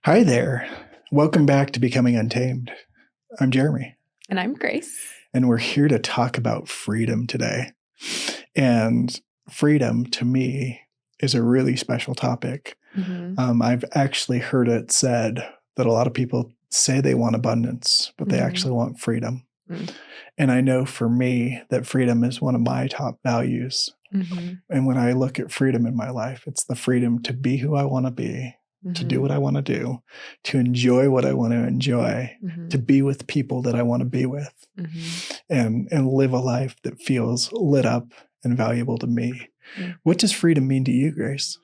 Hi there. Welcome back to Becoming Untamed. I'm Jeremy. And I'm Grace. And we're here to talk about freedom today. And freedom, to me, is a really special topic. Mm-hmm. I've actually heard it said that a lot of people say they want abundance, but they actually want freedom. Mm-hmm. And I know for me that freedom is one of my top values. Mm-hmm. And when I look at freedom in my life, it's the freedom to be who I want to be, to do what I want to do, to enjoy what I want to enjoy, to be with people that I want to be with, and live a life that feels lit up and valuable to me. What does freedom mean to you, Grace?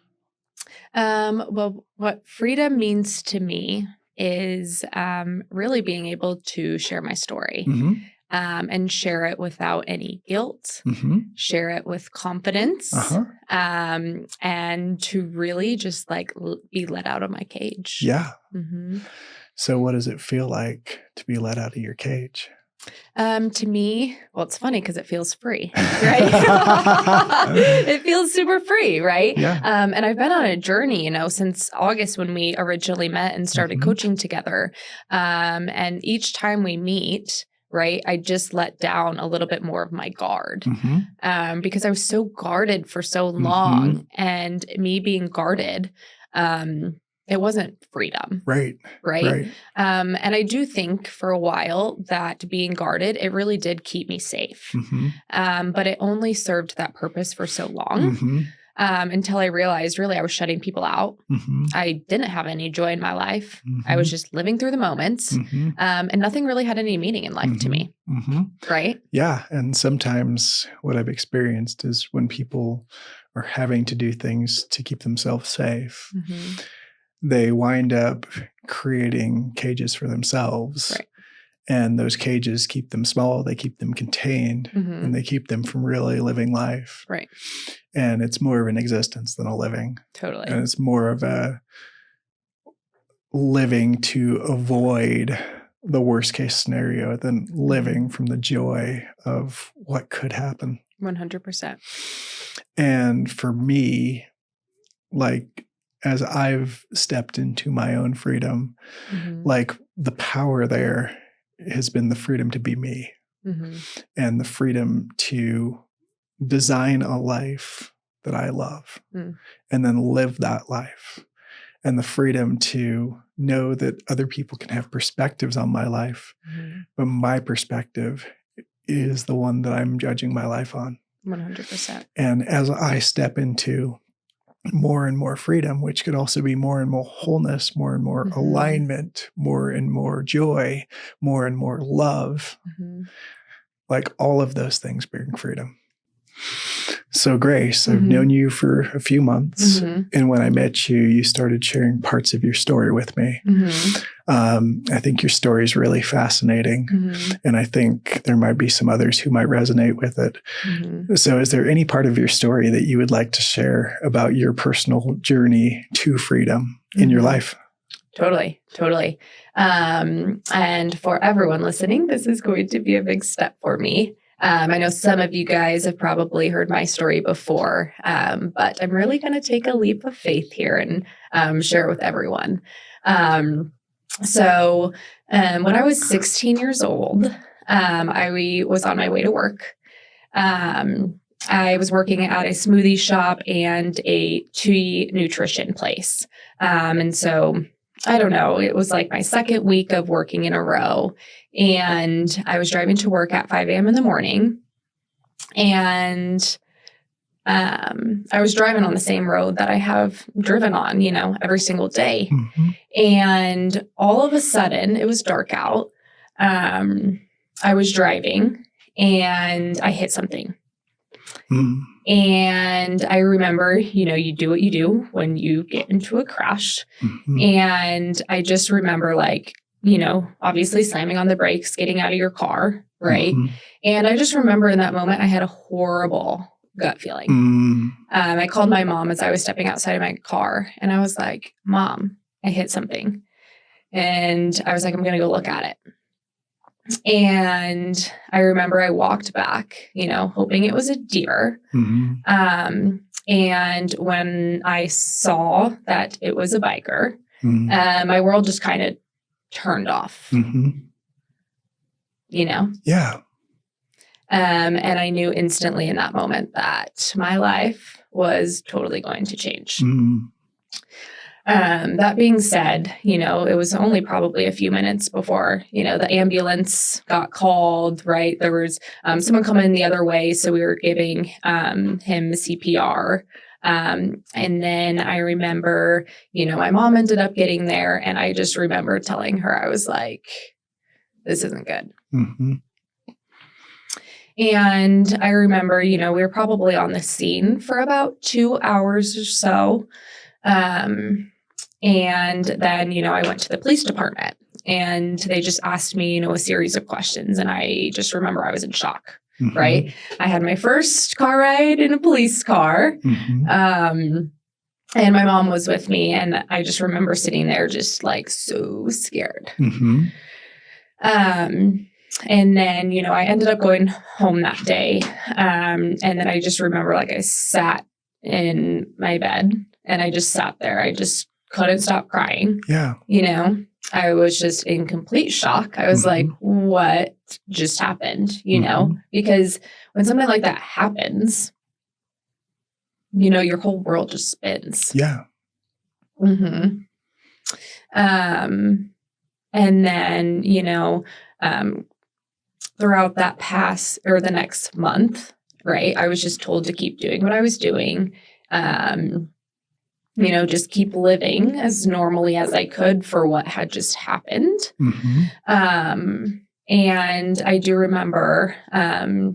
Well, what freedom means to me is really being able to share my story and share it without any guilt, share it with confidence, and to really just be let out of my cage. Yeah. So what does it feel like to be let out of your cage? To me, well, it's funny because it feels free, right? It feels super free, right? Yeah. And I've been on a journey, since August when we originally met and started coaching together. And each time we meet, right, I just let down a little bit more of my guard because I was so guarded for so long. And me being guarded, it wasn't freedom. Right. And I do think for a while that being guarded, it really did keep me safe. But it only served that purpose for so long until I realized really I was shutting people out. I didn't have any joy in my life. I was just living through the moments and nothing really had any meaning in life to me. Right? Yeah. And sometimes what I've experienced is when people are having to do things to keep themselves safe, they wind up creating cages for themselves. Right. And those cages keep them small, they keep them contained, and they keep them from really living life. Right. And it's more of an existence than a living. Totally. And it's more of a living to avoid the worst case scenario than living from the joy of what could happen. 100%. And for me, as I've stepped into my own freedom, the power there has been the freedom to be me and the freedom to design a life that I love and then live that life, and the freedom to know that other people can have perspectives on my life, but my perspective is the one that I'm judging my life on. 100%. And as I step into more and more freedom, which could also be more and more wholeness, more and more alignment, more and more joy, more and more love. All of those things bring freedom. So Grace, I've known you for a few months. And when I met you, you started sharing parts of your story with me. I think your story is really fascinating. And I think there might be some others who might resonate with it. So is there any part of your story that you would like to share about your personal journey to freedom in your life? Totally. And for everyone listening, this is going to be a big step for me. I know some of you guys have probably heard my story before, but I'm really going to take a leap of faith here and share it with everyone. So when I was 16 years old, I was on my way to work. I was working at a smoothie shop and a tea nutrition place. And so I don't know, it was like my second week of working in a row. And I was driving to work at 5 a.m. in the morning. And I was driving on the same road that I have driven on, every single day. And all of a sudden, it was dark out. I was driving and I hit something. And I remember, you do what you do when you get into a crash. And I just remember obviously slamming on the brakes, getting out of your car, right? And I just remember in that moment, I had a horrible gut feeling. I called my mom as I was stepping outside of my car and I was like, Mom, I hit something. And I was like, I'm going to go look at it. And I remember I walked back, hoping it was a deer. And when I saw that it was a biker, My world just kind of turned off, you know? Yeah. And I knew instantly in that moment that my life was totally going to change. That being said, you know, it was only probably a few minutes before, you know, the ambulance got called, right? There was someone coming the other way. So we were giving him CPR. And then I remember, you know, my mom ended up getting there. And I just remember telling her, I was like, this isn't good. And I remember, you know, we were probably on the scene for about 2 hours or so. And then, you know, I went to the police department and they just asked me, you know, a series of questions. And I just remember I was in shock, right? I had my first car ride in a police car. And my mom was with me. And I just remember sitting there just like so scared. And then, you know, I ended up going home that day. And then I just remember like I sat in my bed and I just sat there. I just couldn't stop crying. Yeah. You know, I was just in complete shock. I was like, what just happened? You know, because when something like that happens, you know, your whole world just spins. Yeah. And then, you know, throughout that the next month, right, I was just told to keep doing what I was doing. You know, just keep living as normally as I could for what had just happened. And I do remember a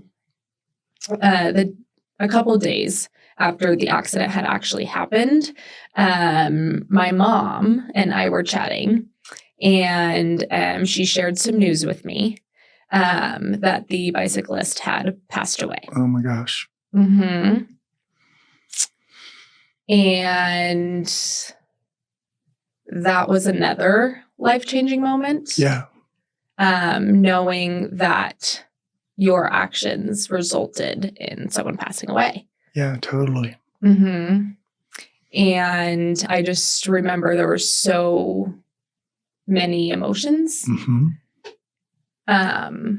couple of days after the accident had actually happened, my mom and I were chatting, and she shared some news with me that the bicyclist had passed away. Oh my gosh. And that was another life-changing moment. Yeah. Knowing that your actions resulted in someone passing away. Yeah, totally. And I just remember there were so many emotions that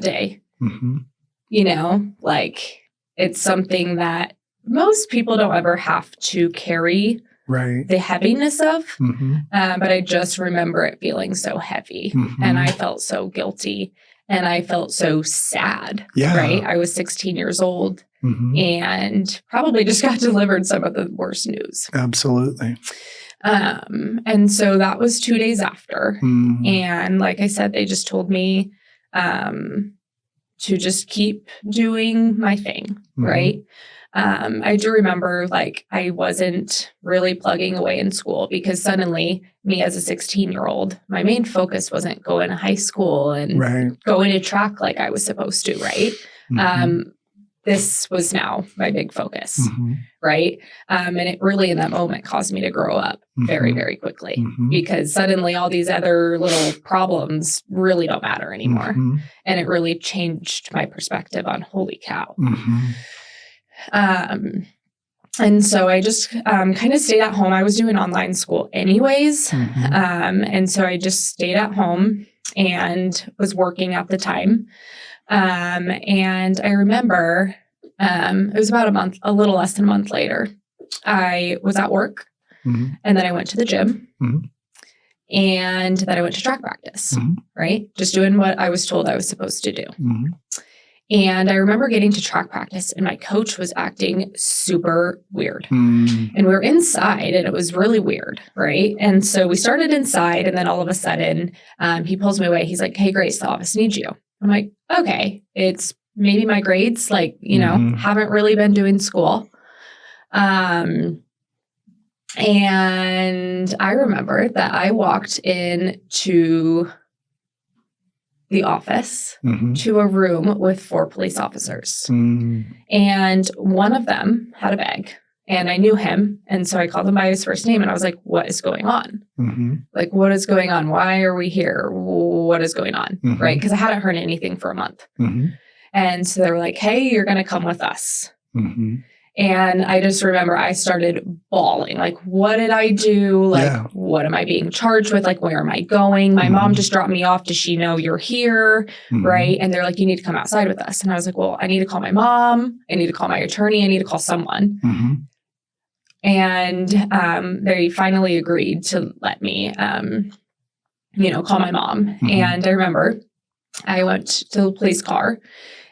day. You know, like it's something that most people don't ever have to carry the heaviness of. But I just remember it feeling so heavy and I felt so guilty and I felt so sad. Right. I was 16 years old and probably just got delivered some of the worst news. Absolutely. And so that was 2 days after. And like I said, they just told me to just keep doing my thing. Right. I do remember like I wasn't really plugging away in school because suddenly me as a 16-year-old, my main focus wasn't going to high school and going to track like I was supposed to, right? This was now my big focus, right? And it really in that moment caused me to grow up very, very quickly because suddenly all these other little problems really don't matter anymore. And it really changed my perspective on holy cow. And so I just kind of stayed at home. I was doing online school anyways. And so I just stayed at home and was working at the time. And I remember it was about a little less than a month later, I was at work and then I went to the gym and then I went to track practice, right? Just doing what I was told I was supposed to do. And I remember getting to track practice and my coach was acting super weird. And we were inside and it was really weird, right? And so we started inside and then all of a sudden he pulls me away. He's like, "Hey, Grace, the office needs you." I'm like, okay, it's maybe my grades, like, you know, haven't really been doing school. And I remember that I walked into the office to a room with 4 police officers. And one of them had a bag and I knew him. And so I called him by his first name and I was like, "What is going on? Like, what is going on? Why are we here? What is going on?" Right. Because I hadn't heard anything for a month. And so they were like, "Hey, you're going to come with us." And I just remember I started bawling. Like, what did I do? Like, what am I being charged with? Like, where am I going? My mom just dropped me off. Does she know you're here? Right. And they're like, you need to come outside with us. And I was like, well, I need to call my mom. I need to call my attorney. I need to call someone. And they finally agreed to let me, call my mom. And I remember I went to the police car.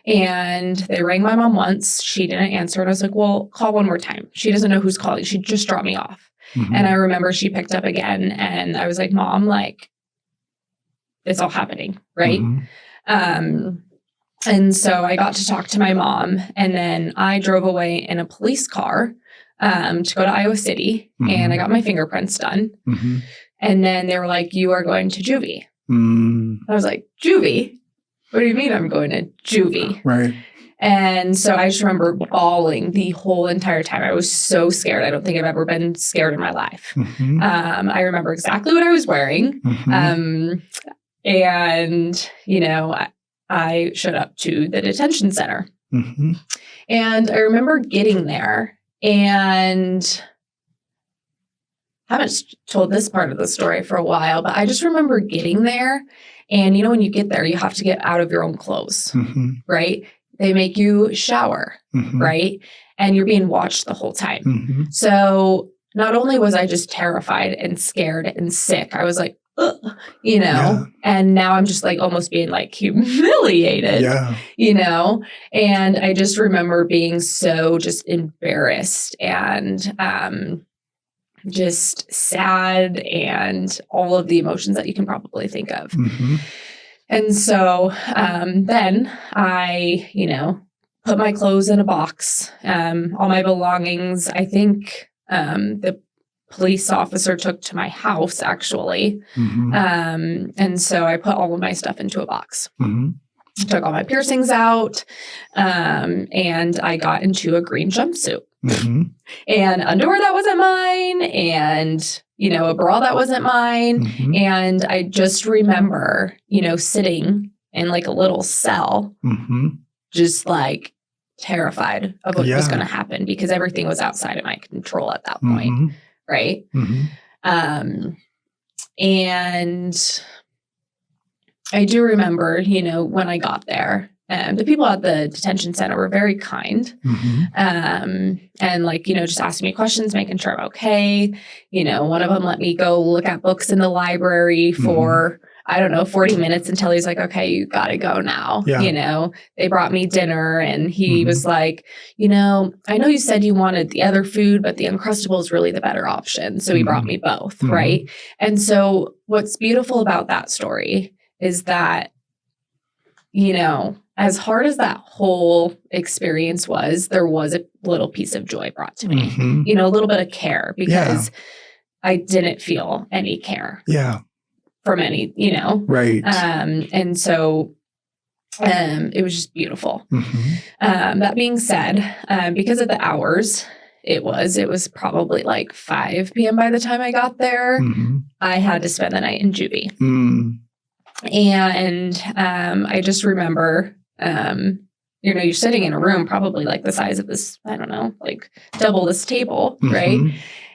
And they rang my mom once. She didn't answer. And I was like, well, call one more time. She doesn't know who's calling. She just dropped me off. And I remember she picked up again. And I was like, Mom, like, it's all happening. Right. And so I got to talk to my mom. And then I drove away in a police car to go to Iowa City. And I got my fingerprints done. And then they were like, you are going to juvie. I was like, juvie? What do you mean I'm going to juvie? Right. And so I just remember bawling the whole entire time. I was so scared. I don't think I've ever been scared in my life. I remember exactly what I was wearing. And, I showed up to the detention center. And I remember getting there, and I haven't told this part of the story for a while, but I just remember getting there. And, when you get there, you have to get out of your own clothes, right? They make you shower, right? And you're being watched the whole time. So not only was I just terrified and scared and sick, I was like, ugh, and now I'm just like almost being like humiliated, and I just remember being so just embarrassed and just sad and all of the emotions that you can probably think of. And so then I, put my clothes in a box, all my belongings. I think the police officer took to my house, actually. And so I put all of my stuff into a box. Took all my piercings out, and I got into a green jumpsuit. And underwear that wasn't mine, and, a bra that wasn't mine. And I just remember, sitting in like a little cell, just like terrified of what was going to happen, because everything was outside of my control at that point. Right. And I do remember, when I got there, the people at the detention center were very kind. And just asking me questions, making sure I'm okay. One of them let me go look at books in the library for, 40 minutes until he's like, okay, you got to go now. They brought me dinner, and he was like, I know you said you wanted the other food, but the Uncrustable is really the better option. So he brought me both. Right. And so what's beautiful about that story is that, as hard as that whole experience was, there was a little piece of joy brought to me, a little bit of care, because I didn't feel any care from any, Right. And so it was just beautiful. That being said, because of the hours, it was probably like 5 p.m. by the time I got there. I had to spend the night in juvie. And I just remember, you're sitting in a room probably like the size of this, like double this table, right?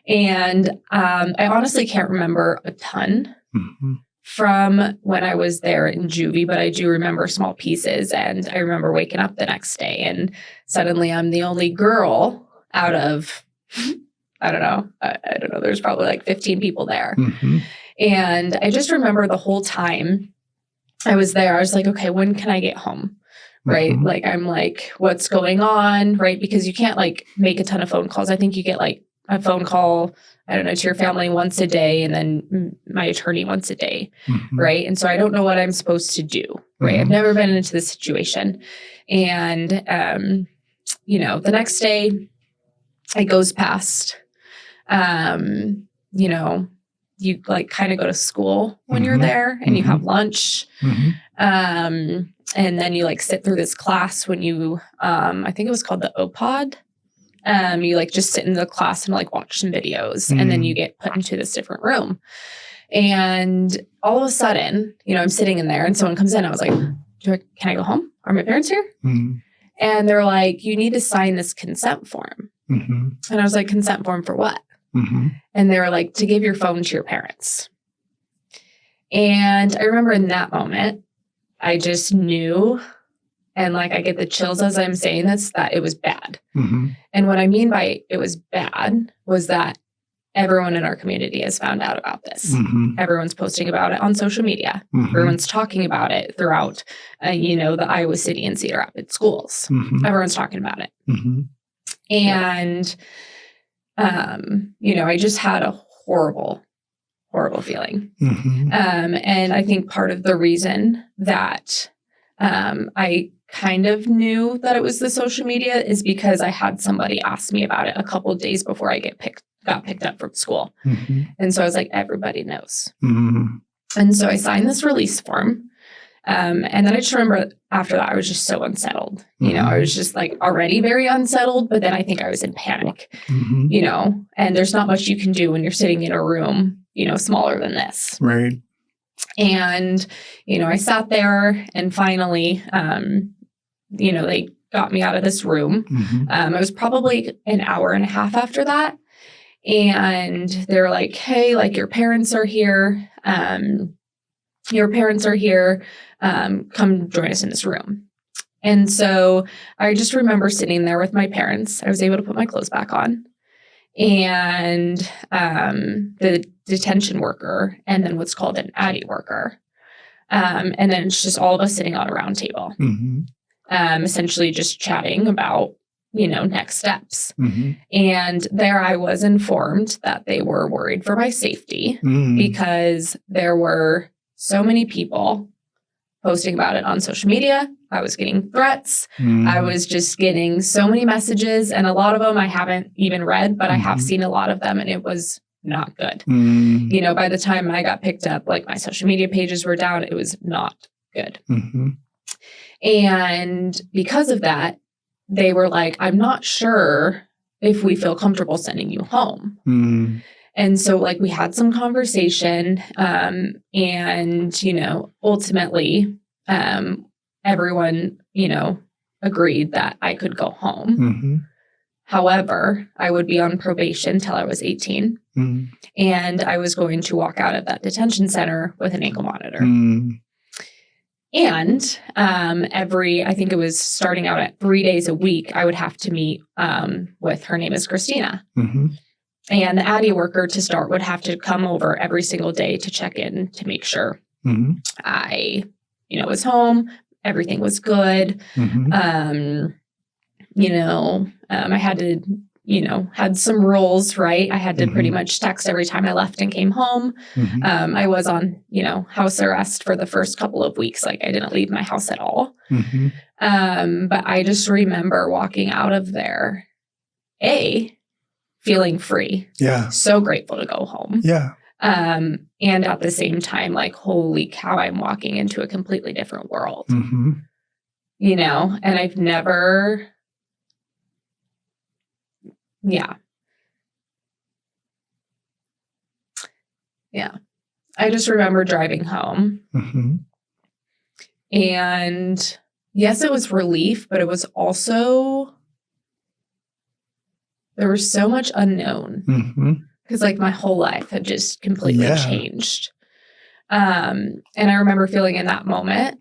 And I honestly can't remember a ton from when I was there in juvie, but I do remember small pieces. And I remember waking up the next day, and suddenly I'm the only girl out of, I don't know, there's probably like 15 people there. And I just remember the whole time I was there, I was like, okay, when can I get home? Right. Like, I'm like, what's going on? Right. Because you can't like make a ton of phone calls. I think you get like a phone call, to your family once a day, and then my attorney once a day. Right. And so I don't know what I'm supposed to do. Right. I've never been into this situation. And, the next day it goes past, you like kind of go to school when you're there, and you have lunch. And then you like sit through this class when you, I think it was called the OPOD. You like just sit in the class and like watch some videos, and then you get put into this different room. And all of a sudden, I'm sitting in there, and someone comes in. I was like, can I go home? Are my parents here? And they're like, you need to sign this consent form. Mm-hmm. And I was like, consent form for what? Mm-hmm. And they were like, to give your phone to your parents. And I remember in that moment, I just knew, and like I get the chills as I'm saying this, that it was bad. Mm-hmm. And what I mean by it was bad was that everyone in our community has found out about this. Mm-hmm. Everyone's posting about it on social media. Mm-hmm. Everyone's talking about it throughout, the Iowa City and Cedar Rapids schools. Mm-hmm. Everyone's talking about it. Mm-hmm. And, I just had a horrible feeling. Mm-hmm. And I think part of the reason that I kind of knew that it was the social media is because I had somebody ask me about it a couple of days before I got picked up from school. Mm-hmm. And so I was like, everybody knows. Mm-hmm. And so I signed this release form. And then I just remember after that, I was just so unsettled. I was just like already very unsettled, but then I think I was in panic, Mm-hmm. And there's not much you can do when you're sitting in a room, smaller than this. Right. And, I sat there and finally, they got me out of this room. Mm-hmm. It was probably an hour and a half after that. And they were like, hey, like your parents are here. Come join us in this room. And so I just remember sitting there with my parents. I was able to put my clothes back on. And the detention worker, and then what's called an ADDI worker. And then it's just all of us sitting on a round table, essentially just chatting about, next steps. Mm-hmm. And there I was informed that they were worried for my safety because there were so many people posting about it on social media. I was getting threats. I was just getting so many messages, and a lot of them I haven't even read, but I have seen a lot of them, and it was not good. By the time I got picked up, like my social media pages were down. It was not good. Mm-hmm. And because of that, they were like, I'm not sure if we feel comfortable sending you home. And so like we had some conversation, and, ultimately, everyone, agreed that I could go home. Mm-hmm. However, I would be on probation till I was 18. And I was going to walk out of that detention center with an ankle monitor. And I think it was starting out at 3 days a week, I would have to meet with, her name is Christina. And the ADDI worker to start would have to come over every single day to check in to make sure I, was home, everything was good. I had to, had some rules, right? I had to pretty much text every time I left and came home. I was on, house arrest for the first couple of weeks. Like I didn't leave my house at all. But I just remember walking out of there, feeling free. Yeah. So grateful to go home. Yeah. And at the same time, like, holy cow, I'm walking into a completely different world. And I've never, I just remember driving home. And yes, it was relief, but it was also, there was so much unknown because like my whole life had just completely changed. And I remember feeling in that moment,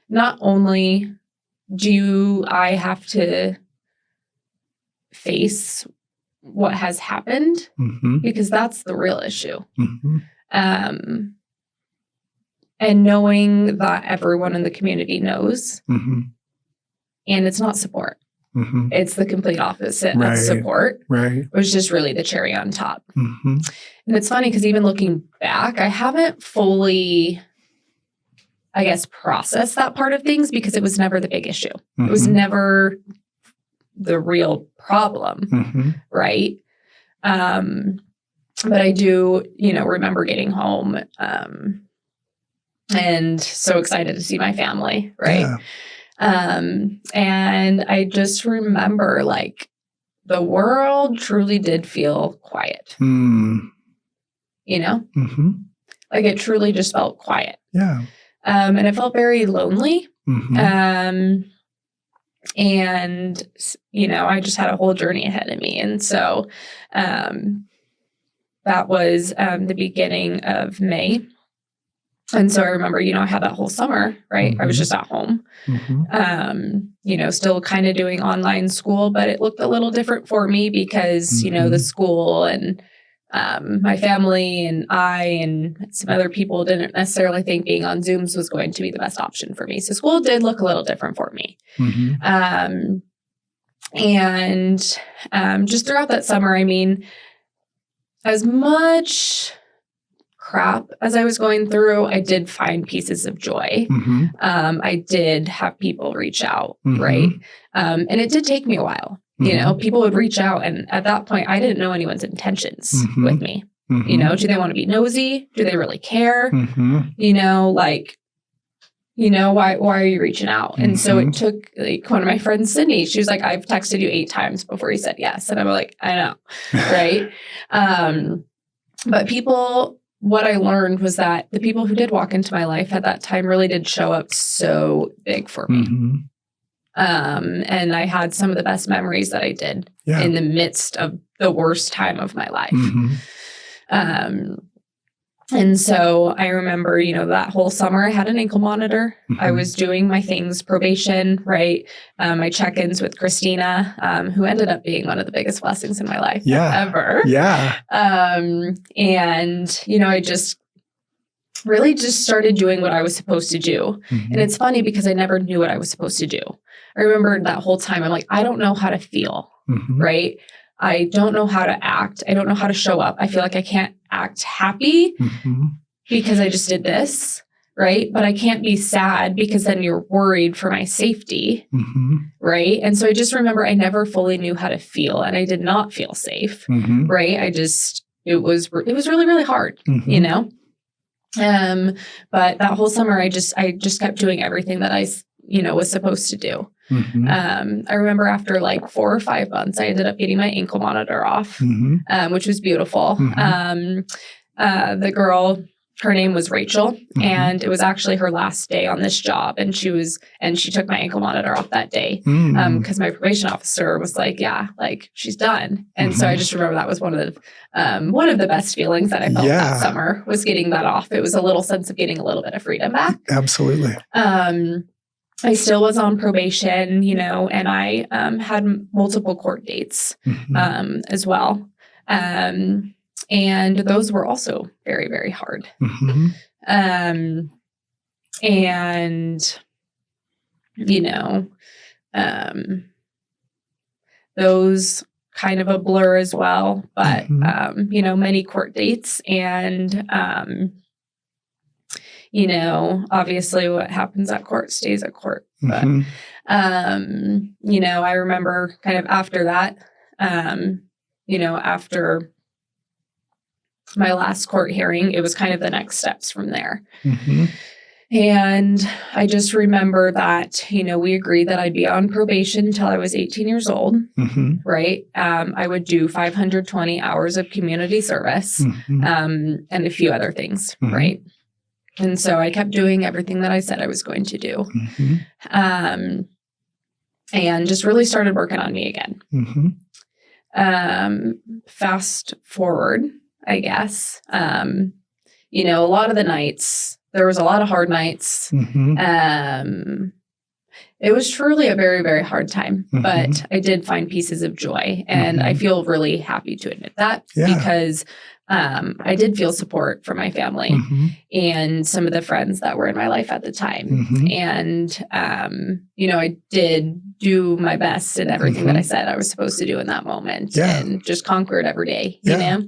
not only do I have to face what has happened, because that's the real issue. And knowing that everyone in the community knows, and it's not support. It's the complete opposite of support. It was just really the cherry on top. And it's funny because even looking back, I haven't fully, I guess, processed that part of things because it was never the big issue. It was never the real problem, right? But I do, remember getting home and so excited to see my family, right? Yeah. And I just remember like the world truly did feel quiet, like it truly just felt quiet. Yeah. And it felt very lonely. And, I just had a whole journey ahead of me. And so that was the beginning of May. And so I remember, I had that whole summer, right? I was just at home, still kind of doing online school, but it looked a little different for me because, the school and my family and I and some other people didn't necessarily think being on Zooms was going to be the best option for me. So school did look a little different for me. And just throughout that summer, as much crap as I was going through, I did find pieces of joy. I did have people reach out, right? And it did take me a while. People would reach out, and at that point, I didn't know anyone's intentions with me. Do they want to be nosy? Do they really care? Why are you reaching out? And so it took one of my friends, Sydney, she was like, I've texted you 8 times before you said yes. And I'm like, I know, right? But what I learned was that the people who did walk into my life at that time really did show up so big for me. And I had some of the best memories that I did in the midst of the worst time of my life. And so I remember, that whole summer I had an ankle monitor. I was doing my things, probation, right? My check-ins with Christina, who ended up being one of the biggest blessings in my life ever. And, I just really just started doing what I was supposed to do. And it's funny because I never knew what I was supposed to do. I remember that whole time, I'm like, I don't know how to feel, right? I don't know how to act. I don't know how to show up. I feel like I can't act happy because I just did this, right? But I can't be sad because then you're worried for my safety, right? And so I just remember I never fully knew how to feel, and I did not feel safe, right? It was really, really hard, But that whole summer, I just kept doing everything that I was supposed to do. I remember after like 4 or 5 months, I ended up getting my ankle monitor off, which was beautiful. The girl, her name was Rachel, and it was actually her last day on this job. And she took my ankle monitor off that day because my probation officer was like, yeah, like she's done. And so I just remember that was one of the best feelings that I felt that summer, was getting that off. It was a little sense of getting a little bit of freedom back. Absolutely. I still was on probation, and I had multiple court dates as well. And those were also very, very hard. And, those kind of a blur as well. But, many court dates and, obviously what happens at court stays at court. But, I remember kind of after that, after my last court hearing, it was kind of the next steps from there. And I just remember that, we agreed that I'd be on probation until I was 18 years old, right? I would do 520 hours of community service and a few other things, right? And so I kept doing everything that I said I was going to do. And just really started working on me again. Fast forward, I guess, a lot of the nights, there was a lot of hard nights. It was truly a very, very hard time, but I did find pieces of joy, and I feel really happy to admit that because I did feel support from my family and some of the friends that were in my life at the time. And, I did do my best in everything that I said I was supposed to do in that moment and just conquer it every day, you know?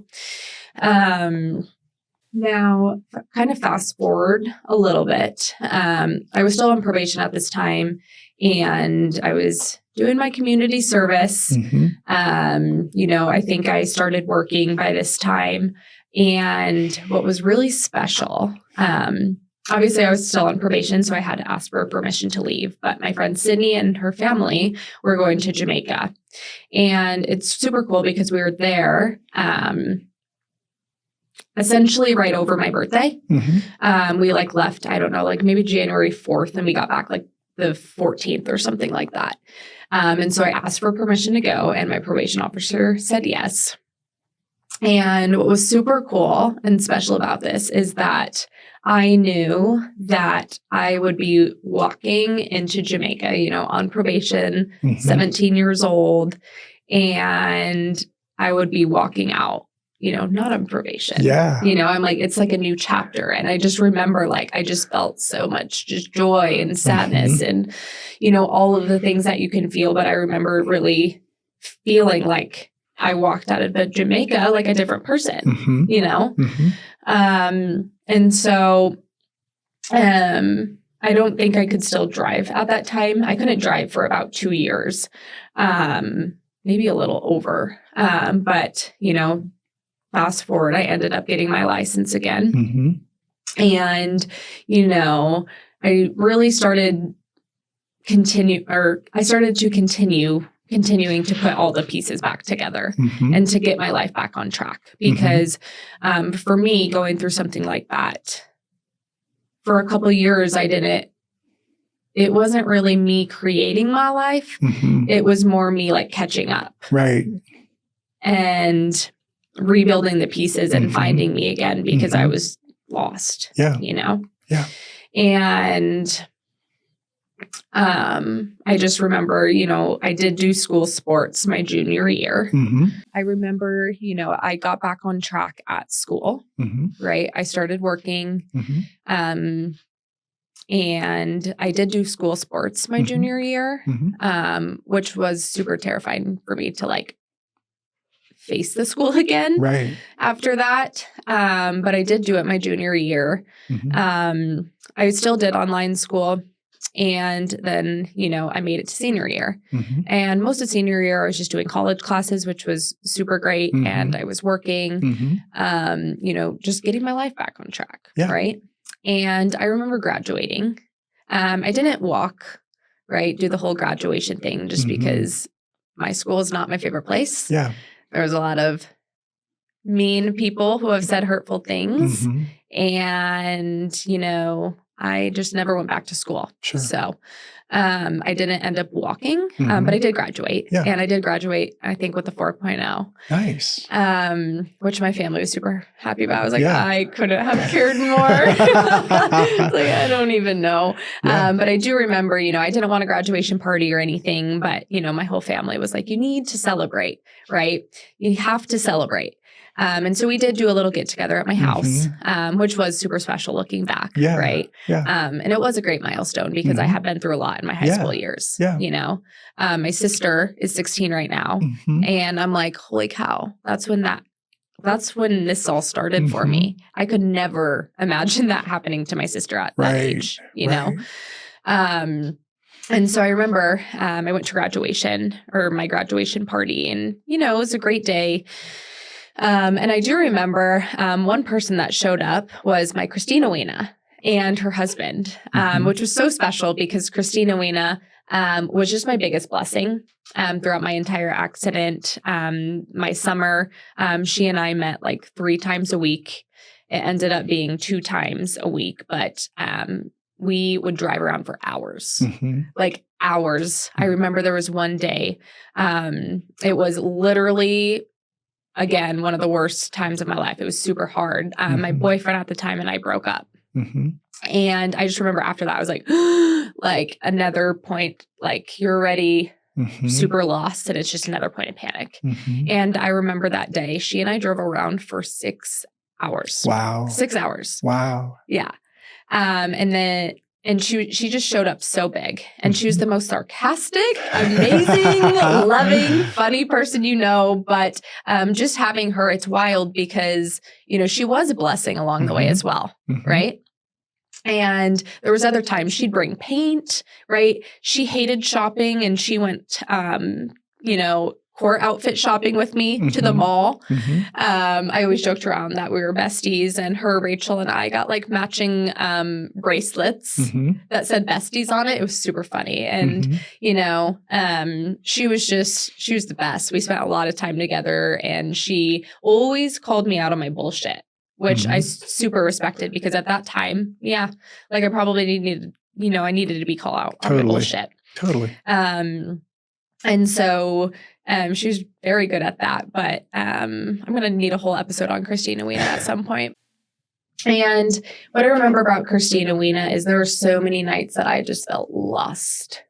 Now, kind of fast forward a little bit. I was still on probation at this time, and I was doing my community service. I think I started working by this time. And what was really special, obviously I was still on probation, so I had to ask for permission to leave. But my friend Sydney and her family were going to Jamaica. And it's super cool because we were there essentially right over my birthday. We left, I don't know, maybe January 4th, and we got back the 14th or something like that. And so I asked for permission to go, and my probation officer said yes. And what was super cool and special about this is that I knew that I would be walking into Jamaica, you know, on probation, 17 years old, and I would be walking out, you know, not on probation. Yeah. You know, I'm like, it's like a new chapter. And I just remember, like, I just felt so much just joy and sadness and, you know, all of the things that you can feel. But I remember really feeling like I walked out of Jamaica like a different person, you know? And so I don't think I could still drive at that time. I couldn't drive for about 2 years, maybe a little over. But, you know, fast forward, I ended up getting my license again. And, you know, I really started continuing to put all the pieces back together and to get my life back on track. Because for me, going through something like that, for a couple of years, it wasn't really me creating my life. It was more me like catching up. Right. And rebuilding the pieces and finding me again because I was lost. Yeah. You know? Yeah. And I just remember, you know, I did do school sports my junior year. I remember, you know, I got back on track at school, right? I started working, and I did do school sports my junior year, which was super terrifying for me to like face the school again after that. But I did do it my junior year. I still did online school. And then, you know, I made it to senior year. And most of senior year, I was just doing college classes, which was super great. And I was working, you know, just getting my life back on track. Right. And I remember graduating. I didn't walk, right, do the whole graduation thing just because my school is not my favorite place. There was a lot of mean people who have said hurtful things. And, you know, I just never went back to school. So I didn't end up walking, but I did graduate. And I did graduate, I think, with a 4.0. Nice. Which my family was super happy about. I was like, I couldn't have cared more. Like, I don't even know. But I do remember, you know, I didn't want a graduation party or anything, but, you know, my whole family was like, you need to celebrate, right? You have to celebrate. And so we did do a little get together at my house, which was super special looking back. Right. And it was a great milestone because I had been through a lot in my high school years. You know, my sister is 16 right now. And I'm like, holy cow, that's when this all started for me. I could never imagine that happening to my sister at that age, you know? And so I remember I went to my graduation party, and, you know, it was a great day. And I do remember one person that showed up was my Christina Weena and her husband, which was so special because Christina Weena was just my biggest blessing throughout my entire accident. My summer, she and I met like 3 times a week. It ended up being 2 times a week, but we would drive around for hours, like hours. I remember there was one day, it was literally, again, one of the worst times of my life. It was super hard. My boyfriend at the time and I broke up. And I just remember after that, I was like, like another point, like you're already super lost and it's just another point of panic. And I remember that day, she and I drove around for 6 hours. Wow. 6 hours. Wow. Yeah. And she just showed up so big, and she was the most sarcastic, amazing, loving, funny person, you know, but just having her, it's wild because, you know, she was a blessing along the way as well. Right. And there was other times she'd bring paint, right? She hated shopping, and she went, you know, core outfit shopping with me to the mall. I always joked around that we were besties, and Rachel and I got like matching bracelets that said besties on it. It was super funny. And, you know, she was the best. We spent a lot of time together, and she always called me out on my bullshit, which I super respected because at that time, like I probably I needed to be called out on my bullshit. Totally. And so she was very good at that. But I'm going to need a whole episode on Christina Weena at some point. And what I remember about Christina Weena is there were so many nights that I just felt lost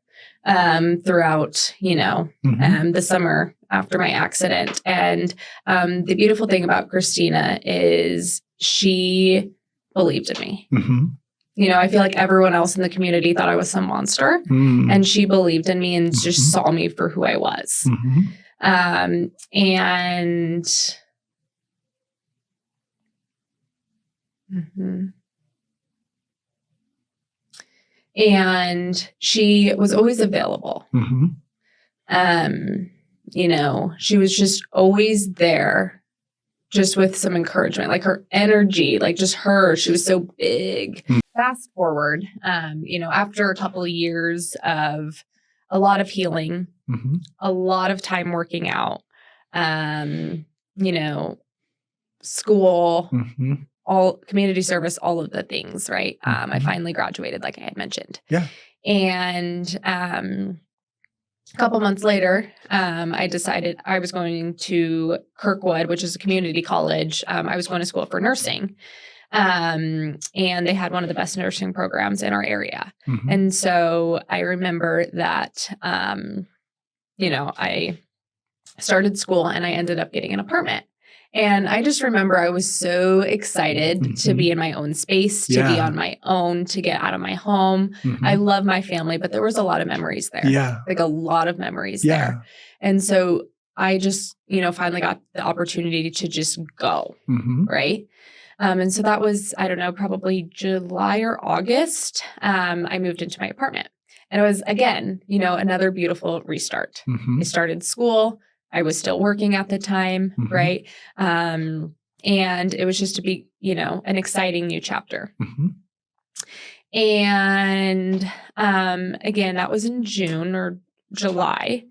throughout, the summer after my accident. And the beautiful thing about Christina is she believed in me. I feel like everyone else in the community thought I was some monster, and she believed in me and just saw me for who I was. And she was always available. She was just always there, just with some encouragement, like her energy, like just she was so big. Fast forward, after a couple of years of a lot of healing, a lot of time working out, school, all community service, all of the things, right? I finally graduated, like I had mentioned. Yeah. And a couple months later, I decided I was going to Kirkwood, which is a community college. I was going to school for nursing. And they had one of the best nursing programs in our area. And so I remember that, I started school and I ended up getting an apartment. And I just remember I was so excited to be in my own space, to be on my own, to get out of my home. I love my family, but there was a lot of memories there. Yeah. Like a lot of memories there. And so I just, finally got the opportunity to just go. Right. And so that was, I don't know, probably July or August. I moved into my apartment. And it was, again, another beautiful restart. I started school. I was still working at the time, right? And it was just to be, an exciting new chapter. And again, that was in June or July.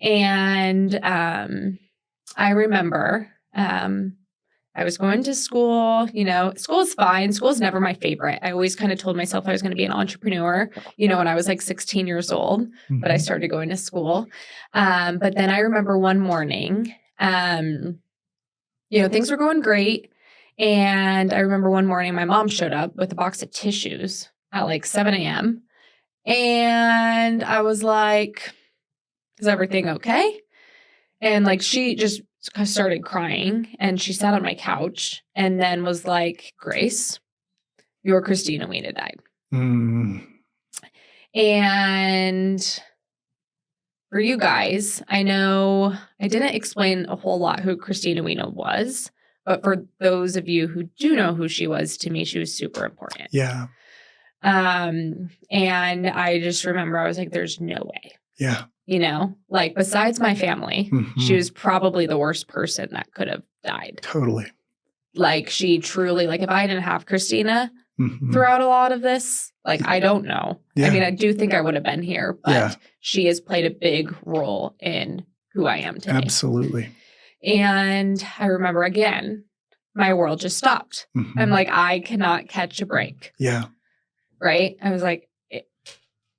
And I remember I was going to school, school is fine. School is never my favorite. I always kind of told myself I was going to be an entrepreneur, when I was like 16 years old, but I started going to school. But then I remember one morning, things were going great. And I remember one morning my mom showed up with a box of tissues at like 7 a.m. And I was like, is everything okay? And like, she just started crying and she sat on my couch and then was like, Grace, your Christina Weena died. And for you guys, I know I didn't explain a whole lot who Christina Weena was, but for those of you who do know who she was, to me, she was super important. Yeah. And I just remember I was like, there's no way. Yeah. Like besides my family, she was probably the worst person that could have died. Totally. Like she truly, like if I didn't have Christina throughout a lot of this, like I don't know. Yeah. I mean, I do think I would have been here, but she has played a big role in who I am today. Absolutely. And I remember again, my world just stopped. I'm like, I cannot catch a break. Yeah. Right? I was like,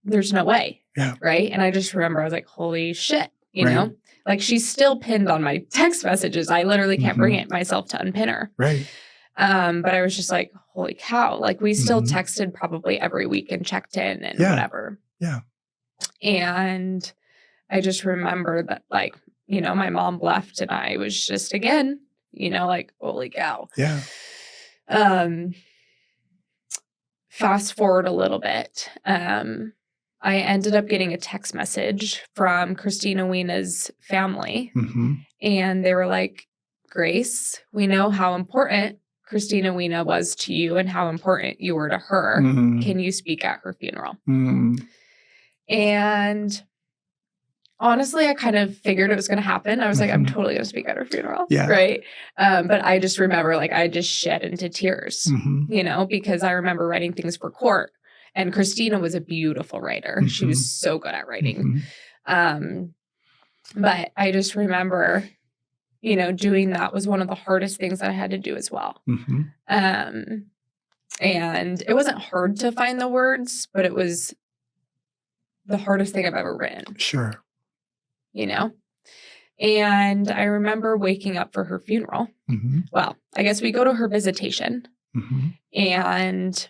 there's no way. Yeah. Right. And I just remember I was like, holy shit, you know, like she's still pinned on my text messages. I literally can't bring it myself to unpin her. Right. But I was just like, holy cow. Like we still texted probably every week and checked in and whatever. Yeah. And I just remember that like, my mom left and I was just again, like, holy cow. Yeah. Fast forward a little bit. I ended up getting a text message from Christina Weena's family. And they were like, Grace, we know how important Christina Weena was to you and how important you were to her. Can you speak at her funeral? And honestly, I kind of figured it was going to happen. I was like, I'm totally going to speak at her funeral. Yeah. Right. But I just remember like I just shed into tears, because I remember writing things for court. And Christina was a beautiful writer. She was so good at writing. But I just remember, doing that was one of the hardest things that I had to do as well. And it wasn't hard to find the words, but it was the hardest thing I've ever written. Sure. You know? And I remember waking up for her funeral. Mm-hmm. Well, I guess we go to her visitation. Mm-hmm. And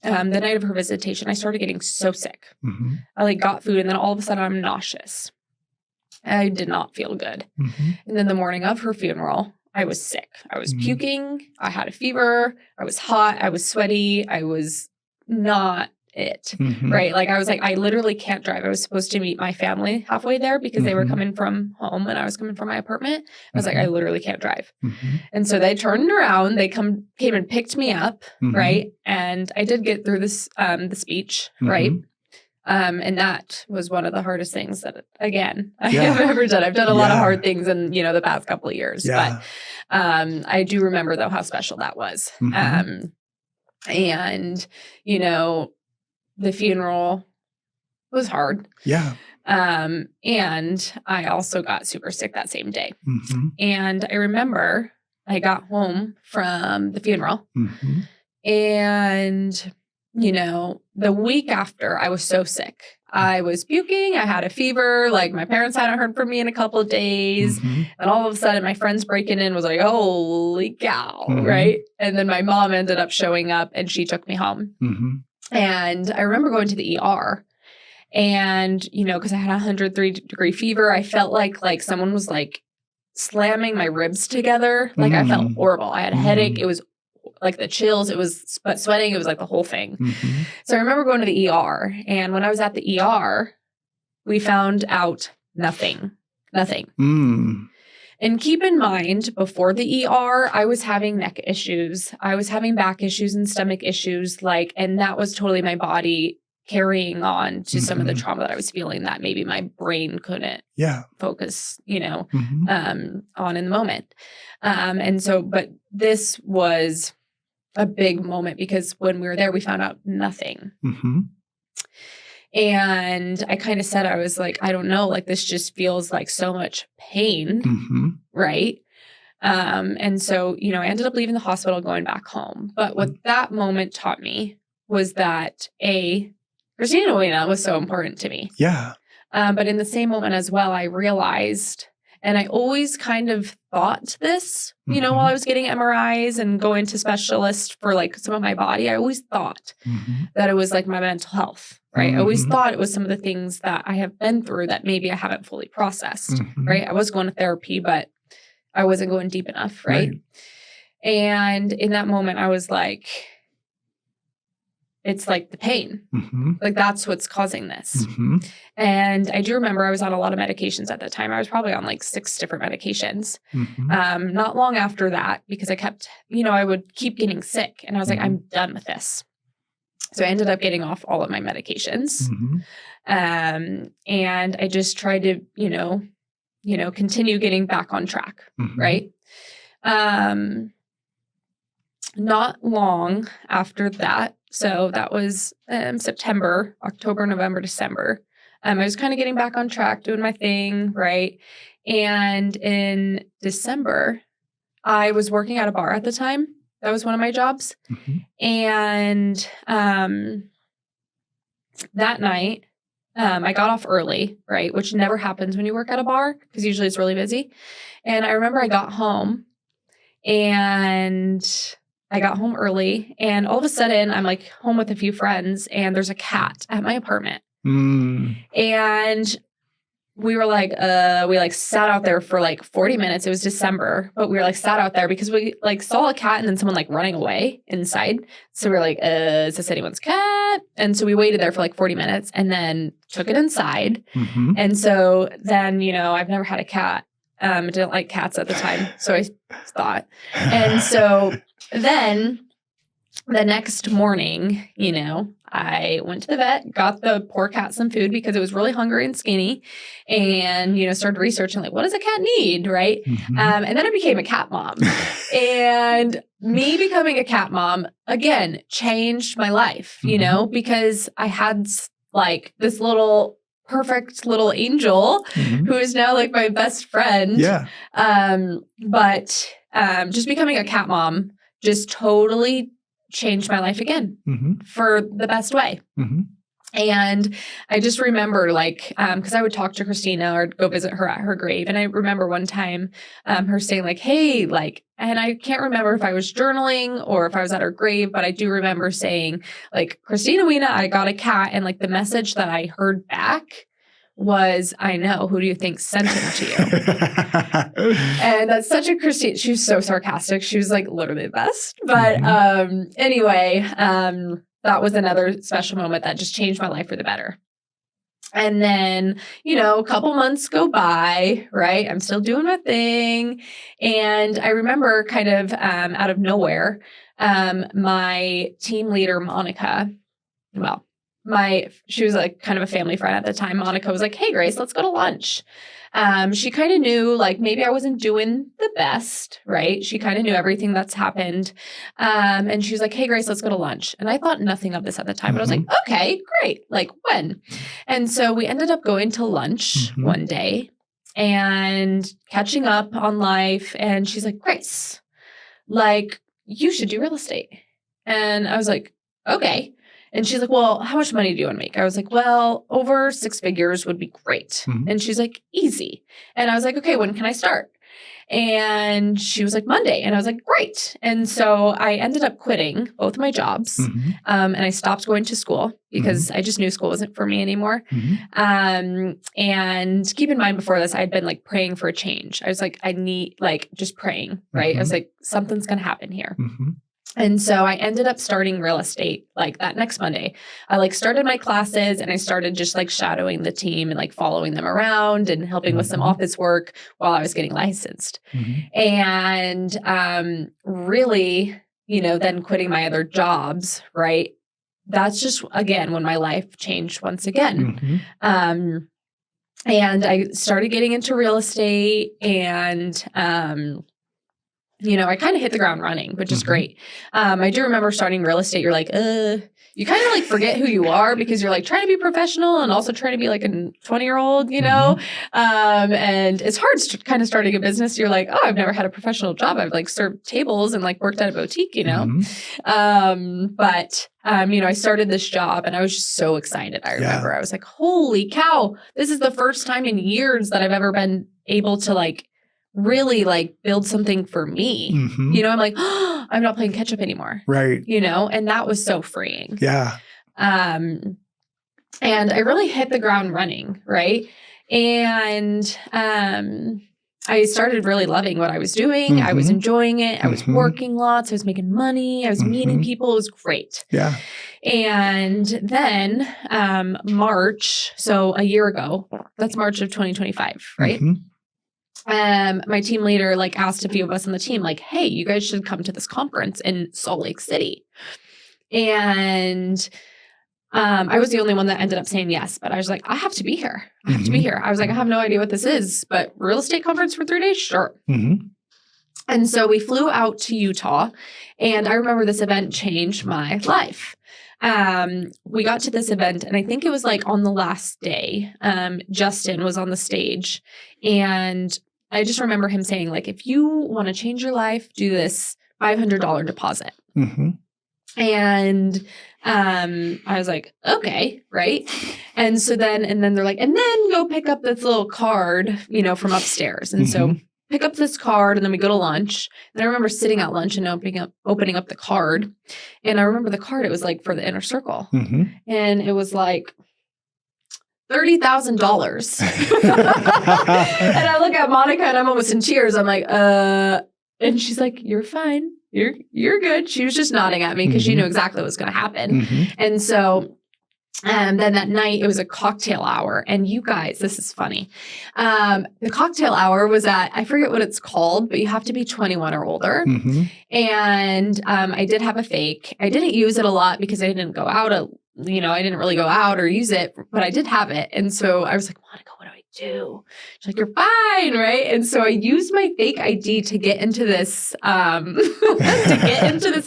the night of her visitation, I started getting so sick. Mm-hmm. I got food, and then all of a sudden I'm nauseous. I did not feel good. Mm-hmm. And then the morning of her funeral, I was sick. I was puking. I had a fever. I was hot. I was sweaty. I was not it, right? I literally can't drive. I was supposed to meet my family halfway there because they were coming from home and I was coming from my apartment. I was I literally can't drive. And so they turned around. They came and picked me up, right? And I did get through this the speech, right? And that was one of the hardest things that, again, I have ever done. I've done a lot of hard things in, the past couple of years. But I do remember, though, how special that was. And, the funeral was hard. Yeah. And I also got super sick that same day. And I remember I got home from the funeral and, the week after I was so sick. I was puking. I had a fever. My parents hadn't heard from me in a couple of days. And all of a sudden my friends breaking in was like, holy cow, right? And then my mom ended up showing up and she took me home. And I remember going to the ER and, because I had a 103-degree fever, I felt like someone was slamming my ribs together. I felt horrible. I had a headache. It was the chills. It was sweating. It was the whole thing. So I remember going to the ER. And when I was at the ER, we found out nothing. And keep in mind, before the ER, I was having neck issues. I was having back issues and stomach issues, and that was totally my body carrying on to some of the trauma that I was feeling that maybe my brain couldn't focus, on in the moment. And so, but this was a big moment because when we were there, we found out nothing. And I kind of said, I was I don't know, this just feels like so much pain, right? And so, I ended up leaving the hospital, going back home. But what that moment taught me was that Christina was so important to me. Yeah. But in the same moment as well, I realized, and I always kind of thought this, while I was getting MRIs and going to specialists for some of my body, I always thought that it was my mental health. Right. I always thought it was some of the things that I have been through that maybe I haven't fully processed. Right. I was going to therapy, but I wasn't going deep enough. Right. And in that moment, I was it's the pain. That's what's causing this. And I do remember I was on a lot of medications at the time. I was probably on 6 different medications. Not long after that, because I kept, I would keep getting sick. And I was I'm done with this. So I ended up getting off all of my medications. And I just tried to, continue getting back on track. Right. Not long after that. So that was September, October, November, December. I was kind of getting back on track, doing my thing. Right. And in December, I was working at a bar at the time. That was one of my jobs. And that night, I got off early, right? Which never happens when you work at a bar because usually it's really busy. And I remember I got home early and all of a sudden I'm home with a few friends and there's a cat at my apartment. And we were we sat out there for 40 minutes. It was December, but we were sat out there because we saw a cat and then someone running away inside. So we were is this anyone's cat? And so we waited there for 40 minutes and then took it inside. And so then, I've never had a cat. I didn't like cats at the time. So I thought. And so then the next morning, I went to the vet, got the poor cat some food because it was really hungry and skinny and, started researching what does a cat need, right? And then I became a cat mom. And me becoming a cat mom, again, changed my life, because I had this little perfect little angel who is now my best friend. Yeah. But just becoming a cat mom just totally changed my life again Mm-hmm. for the best way. Mm-hmm. And I just remember like, cause I would talk to Christina or go visit her at her grave. And I remember one time, her saying like, hey, like, and I can't remember if I was journaling or if I was at her grave, but I do remember saying like, Christina Weena, I got a cat. And like the message that I heard back was, I know, who do you think sent him to you? And that's such a Christine. She was so sarcastic. She was like literally the best. But, anyway, that was another special moment that just changed my life for the better. And then, a couple months go by, right? I'm still doing my thing. And I remember kind of out of nowhere, my team leader, Monica, she was like kind of a family friend at the time. Monica was like, hey, Grace, let's go to lunch. She kind of knew like maybe I wasn't doing the best, right? She kind of knew everything that's happened. And she was like, hey, Grace, let's go to lunch. And I thought nothing of this at the time, but I was like, okay, great. Like when? And so we ended up going to lunch one day and catching up on life. And she's like, Grace, like you should do real estate. And I was like, okay. And she's like, well, how much money do you want to make? I was like, well, over 6 figures would be great. And she's like, easy. And I was like, okay, when can I start? And she was like, Monday. And I was like, great. And so I ended up quitting both my jobs. And I stopped going to school because I just knew school wasn't for me anymore. And keep in mind before this, I'd been like praying for a change. I was like, I need like just praying, right? I was like, something's going to happen here. And so I ended up starting real estate like that next Monday. I like started my classes and I started just like shadowing the team and like following them around and helping with some office work while I was getting licensed. And really, then quitting my other jobs, right? That's just, again, when my life changed once again. And I started getting into real estate and I kind of hit the ground running, which is great. I do remember starting real estate. You're like, you kind of like forget who you are because you're like trying to be professional and also trying to be like a 20-year-old, and it's hard kind of starting a business. You're like, oh, I've never had a professional job. I've like served tables and like worked at a boutique, But I started this job and I was just so excited. I remember I was like, holy cow, this is the first time in years that I've ever been able to like really like build something for me. I'm like, oh, I'm not playing catch up anymore. Right. And that was so freeing. Yeah. And I really hit the ground running. Right. And, I started really loving what I was doing. I was enjoying it. I was working lots. I was making money. I was meeting people. It was great. Yeah. And then, March, so a year ago, that's March of 2025, right? My team leader like asked a few of us on the team, like, hey, you guys should come to this conference in Salt Lake City. And I was the only one that ended up saying yes, but I was like, I have to be here. I have to be here. I was like, I have no idea what this is, but real estate conference for 3 days? Sure. And so we flew out to Utah, and I remember this event changed my life. We got to this event, and I think it was like on the last day, Justin was on the stage, and I just remember him saying, like, if you want to change your life, do this $500 deposit. And I was like, okay, right. And so then they're like, and then go pick up this little card, from upstairs. And so pick up this card, and then we go to lunch. And I remember sitting at lunch and opening up the card. And I remember the card, it was like for the inner circle. And it was like $30,000. And I look at Monica and I'm almost in tears. I'm like, and she's like, you're fine. You're good. She was just nodding at me because she knew exactly what was going to happen. And so then that night it was a cocktail hour. And you guys, this is funny. The cocktail hour was at, I forget what it's called, but you have to be 21 or older. And I did have a fake. I didn't use it a lot because I didn't go out I didn't really go out or use it, but I did have it. And so I was like, Monica, what do I do? She's like, you're fine, right? And so I used my fake ID to get into this,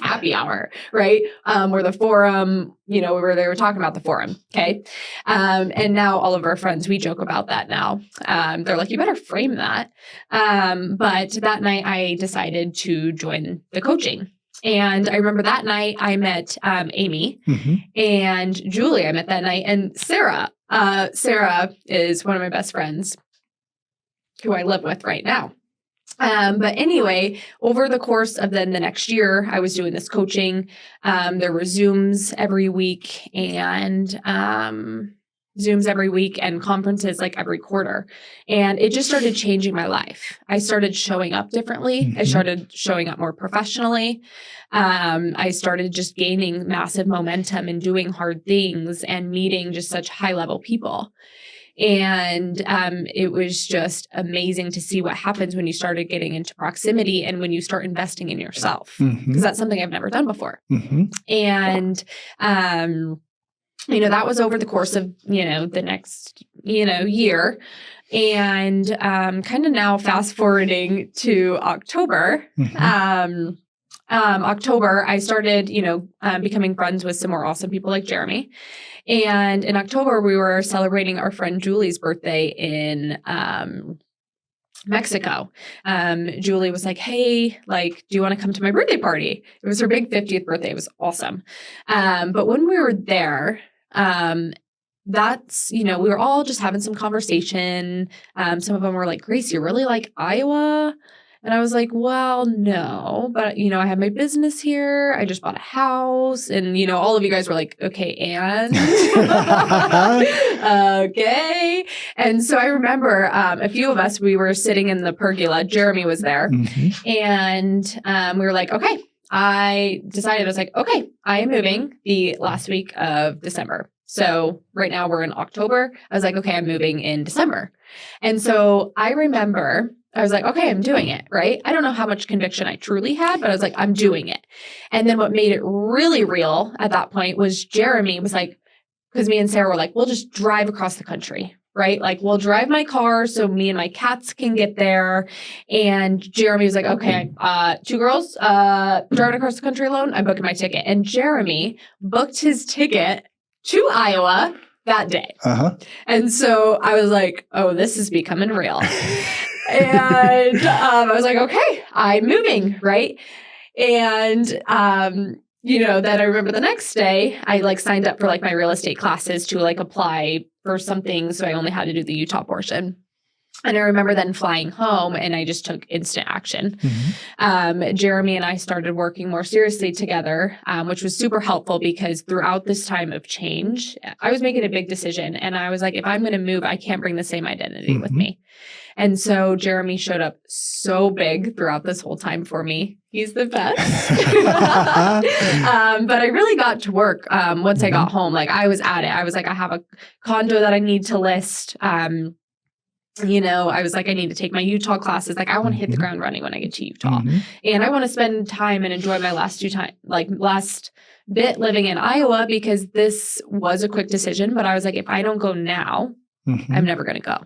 happy hour, right? Where the forum, where they were talking about the forum. Okay. And now all of our friends, we joke about that now. They're like, you better frame that. But that night I decided to join the coaching. And I remember that night I met Amy and Julie. I met that night, and Sarah. Sarah is one of my best friends who I live with right now. But anyway, over the course of then the next year, I was doing this coaching. There were Zooms every week and conferences like every quarter. And it just started changing my life. I started showing up differently. I started showing up more professionally. I started just gaining massive momentum and doing hard things and meeting just such high level people. And it was just amazing to see what happens when you started getting into proximity and when you start investing in yourself, because that's something I've never done before. And, that was over the course of, the next, year. And kind of now fast forwarding to October, October, I started, becoming friends with some more awesome people like Jeremy. And in October, we were celebrating our friend Julie's birthday in Mexico. Julie was like, hey, do you want to come to my birthday party? It was her big 50th birthday. It was awesome. But when we were there, that's, we were all just having some conversation. Some of them were like, Grace, you really like Iowa? And I was like, well, no, but, I have my business here. I just bought a house. And, all of you guys were like, okay, and? Okay. And so I remember a few of us, we were sitting in the pergola. Jeremy was there. And we were like, okay. I was like, okay, I am moving the last week of December. So right now we're in October. I was like, okay, I'm moving in December. And so I remember I was like, okay, I'm doing it, right? I don't know how much conviction I truly had, but I was like, I'm doing it. And then what made it really real at that point was Jeremy was like, because me and Sarah were like, we'll just drive across the country, right? We'll drive my car so me and my cats can get there. And Jeremy was like, okay, 2 girls driving across the country alone, I'm booking my ticket. And Jeremy booked his ticket to Iowa that day. And so I was like, oh, this is becoming real. And I was like, okay, I'm moving, right? And, then I remember the next day, I signed up for my real estate classes to apply for something. So I only had to do the Utah portion. And I remember then flying home and I just took instant action. Jeremy and I started working more seriously together, which was super helpful because throughout this time of change, I was making a big decision. And I was like, if I'm going to move, I can't bring the same identity with me. And so Jeremy showed up so big throughout this whole time for me. He's the best. But I really got to work once I got home. I was at it. I was like, I have a condo that I need to list. I was like, I need to take my Utah classes. I want to hit the ground running when I get to Utah. And I want to spend time and enjoy my last bit living in Iowa because this was a quick decision. But I was like, if I don't go now, I'm never going to go,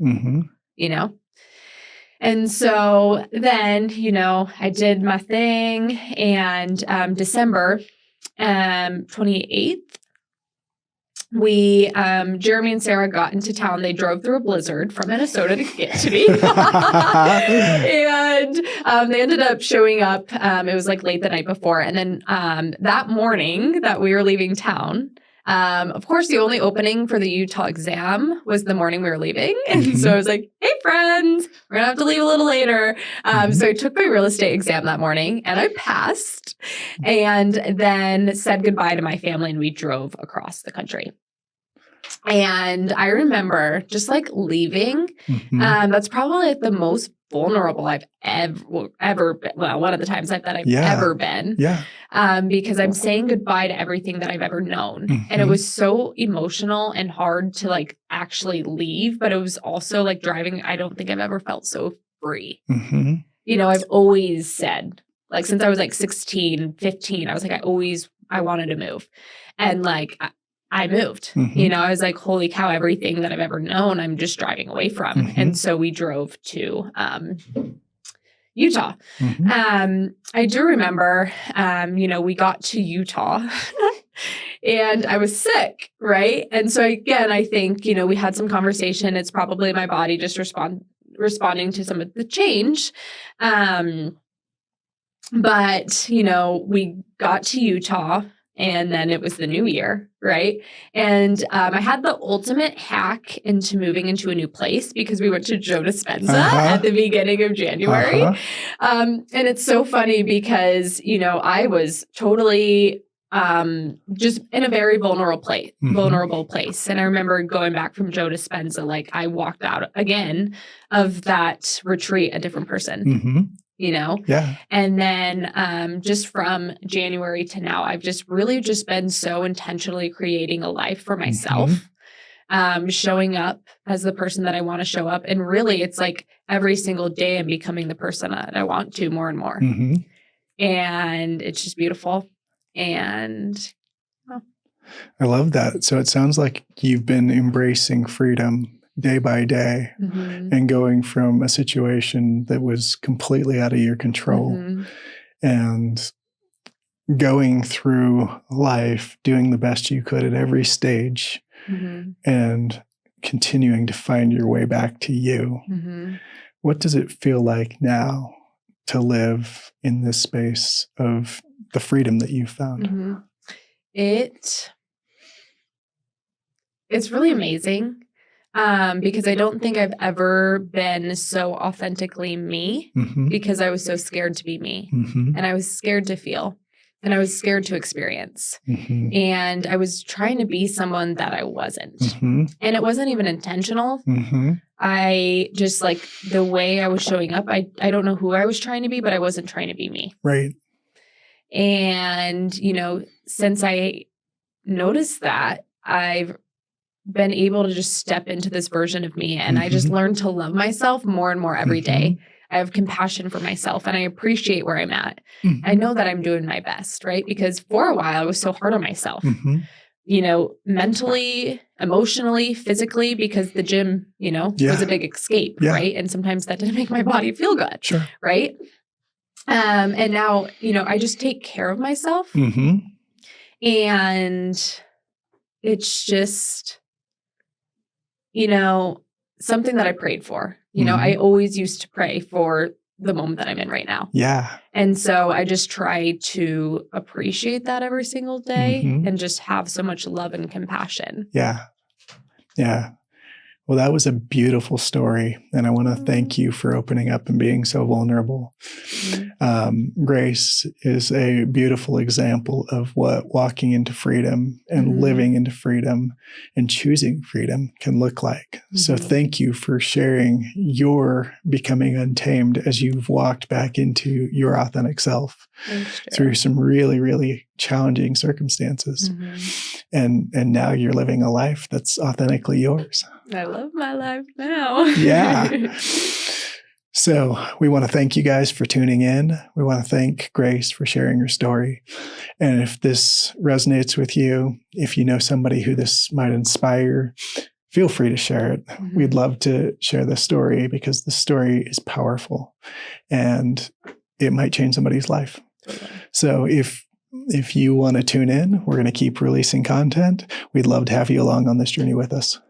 And so then, I did my thing and December 28th, Jeremy and Sarah got into town. They drove through a blizzard from Minnesota to get to me. And they ended up showing up. It was late the night before. And then that morning that we were leaving town, of course, the only opening for the Utah exam was the morning we were leaving. And so I was like, hey, friends, we're going to have to leave a little later. So I took my real estate exam that morning and I passed and then said goodbye to my family and we drove across the country. And I remember just leaving. That's probably the most vulnerable I've ever been. Well, one of the times that I've ever been. Because I'm saying goodbye to everything that I've ever known. And it was so emotional and hard to actually leave. But it was also driving. I don't think I've ever felt so free. I've always said, since I was 16, 15, I was I wanted to move. And I moved, I was like, holy cow, everything that I've ever known, I'm just driving away from. And so we drove to Utah. I do remember, we got to Utah and I was sick, right? And so again, I think, we had some conversation. It's probably my body just responding to some of the change. But, we got to Utah and then it was the new year, right? And I had the ultimate hack into moving into a new place because we went to Joe Dispenza at the beginning of January. And it's so funny because, I was totally just in a very vulnerable place. And I remember going back from Joe Dispenza, like I walked out again of that retreat a different person. Yeah. And then just from January to now, I've just really just been so intentionally creating a life for myself, showing up as the person that I want to show up. And really, it's like every single day I'm becoming the person that I want to more and more. And it's just beautiful. And I love that. So it sounds like you've been embracing freedom day by day and going from a situation that was completely out of your control and going through life, doing the best you could at every stage and continuing to find your way back to you. What does it feel like now to live in this space of the freedom that you found? It's really amazing. Because I don't think I've ever been so authentically me because I was so scared to be me and I was scared to feel and I was scared to experience and I was trying to be someone that I wasn't and it wasn't even intentional. I just like the way I was showing up. I don't know who I was trying to be, but I wasn't trying to be me. Right. And, since I noticed that, I've been able to just step into this version of me. And I just learned to love myself more and more every day. I have compassion for myself and I appreciate where I'm at. I know that I'm doing my best, right? Because for a while I was so hard on myself, mentally, emotionally, physically, because the gym, was a big escape, right? And sometimes that didn't make my body feel good, right? And now, I just take care of myself and it's just, something that I prayed for. I always used to pray for the moment that I'm in right now. Yeah. And so I just try to appreciate that every single day and just have so much love and compassion. Yeah. Yeah. Well, that was a beautiful story. And I want to thank you for opening up and being so vulnerable. Grace is a beautiful example of what walking into freedom and living into freedom and choosing freedom can look like. So thank you for sharing your becoming untamed as you've walked back into your authentic self through some really, really challenging circumstances. And now you're living a life that's authentically yours. I love my life now. Yeah. So we want to thank you guys for tuning in. We want to thank Grace for sharing her story. And if this resonates with you, if you know somebody who this might inspire, feel free to share it. We'd love to share this story because the story is powerful and it might change somebody's life. So if you want to tune in, we're going to keep releasing content. We'd love to have you along on this journey with us.